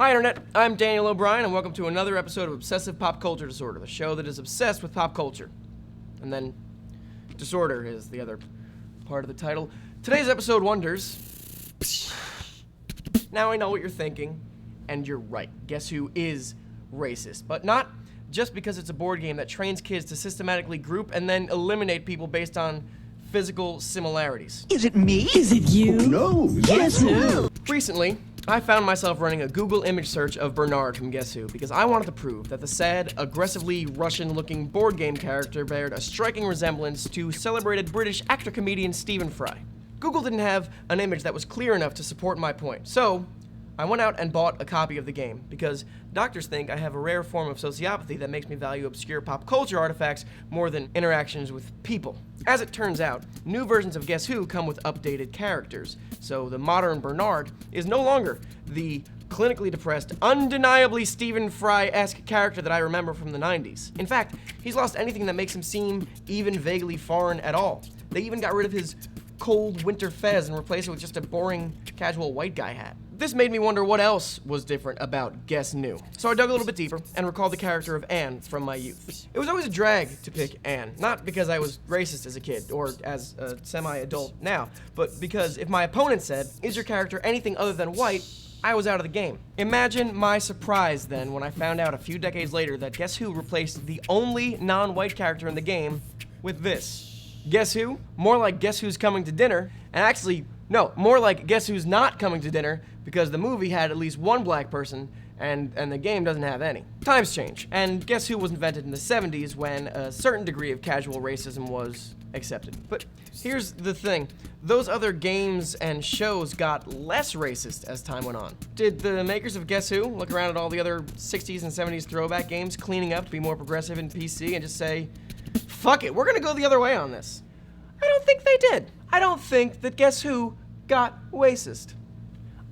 Hi Internet, I'm Daniel O'Brien and welcome to another episode of Obsessive Pop Culture Disorder, the show that is obsessed with pop culture. And then, disorder is the other part of the title. Today's episode wonders... Now I know what you're thinking, and you're right. Guess Who is racist, but not just because it's a board game that trains kids to systematically group and then eliminate people based on physical similarities. Is it me? Is it you? Who knows? Guess who? Recently, I found myself running a Google image search of Bernard from Guess Who because I wanted to prove that the sad, aggressively Russian-looking board game character bared a striking resemblance to celebrated British actor-comedian Stephen Fry. Google didn't have an image that was clear enough to support my point, so I went out and bought a copy of the game because doctors think I have a rare form of sociopathy that makes me value obscure pop culture artifacts more than interactions with people. As it turns out, new versions of Guess Who come with updated characters, so the modern Bernard is no longer the clinically depressed, undeniably Stephen Fry-esque character that I remember from the 90s. In fact, he's lost anything that makes him seem even vaguely foreign at all. They even got rid of his cold winter fez and replaced it with just a boring, casual white guy hat. This made me wonder what else was different about Guess New. So I dug a little bit deeper and recalled the character of Anne from my youth. It was always a drag to pick Anne, not because I was racist as a kid or as a semi-adult now, but because if my opponent said, "Is your character anything other than white?" I was out of the game. Imagine my surprise then when I found out a few decades later that Guess Who replaced the only non-white character in the game with this. Guess Who? More like Guess Who's Coming to Dinner, and actually, no, more like Guess Who's Not Coming to Dinner, because the movie had at least one black person, and the game doesn't have any. Times change, and Guess Who was invented in the 70s when a certain degree of casual racism was accepted. But here's the thing, those other games and shows got less racist as time went on. Did the makers of Guess Who look around at all the other 60s and 70s throwback games cleaning up to be more progressive and PC and just say, fuck it, we're gonna go the other way on this? I don't think they did. I don't think that Guess Who got racist.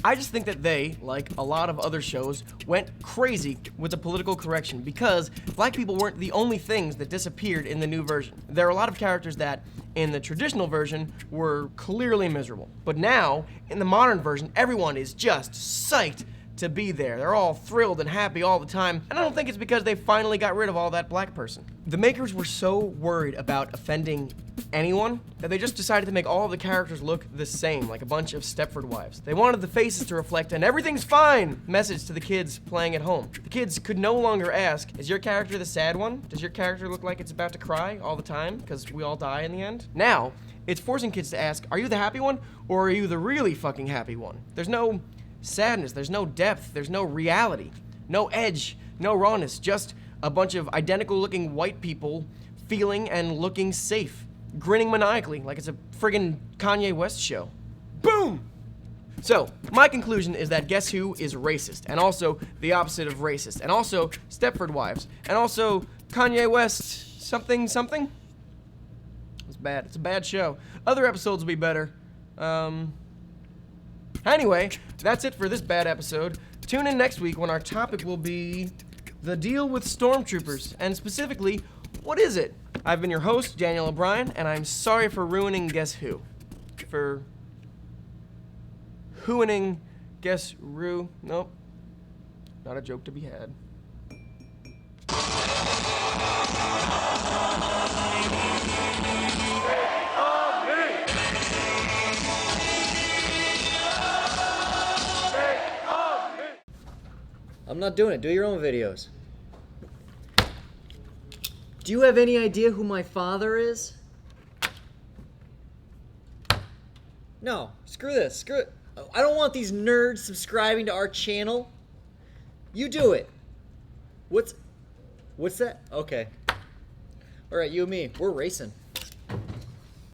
I just think that they, like a lot of other shows, went crazy with the political correction because black people weren't the only things that disappeared in the new version. There are a lot of characters that, in the traditional version, were clearly miserable. But now, in the modern version, everyone is just psyched to be there. They're all thrilled and happy all the time, and I don't think it's because they finally got rid of all that black person. The makers were so worried about offending anyone that they just decided to make all of the characters look the same, like a bunch of Stepford wives. They wanted the faces to reflect an "everything's fine" message to the kids playing at home. The kids could no longer ask, "Is your character the sad one? Does your character look like it's about to cry all the time because we all die in the end?" Now, it's forcing kids to ask, "Are you the happy one, or are you the really fucking happy one?" There's no sadness, there's no depth, there's no reality, no edge, no rawness, just a bunch of identical looking white people feeling and looking safe, grinning maniacally like it's a friggin' Kanye West show. Boom! So, my conclusion is that Guess Who is racist, and also the opposite of racist, and also Stepford wives, and also Kanye West something something? It's bad. It's a bad show. Other episodes will be better. Anyway, that's it for this bad episode. Tune in next week when our topic will be the deal with stormtroopers, and specifically, what is it? I've been your host, Daniel O'Brien, and I'm sorry for ruining Guess Who. For hooining Guess Rue. Nope. Not a joke to be had. I'm not doing it. Do your own videos. Do you have any idea who my father is? No. Screw this. Screw it. I don't want these nerds subscribing to our channel. You do it. What's that? Okay. Alright, you and me. We're racing.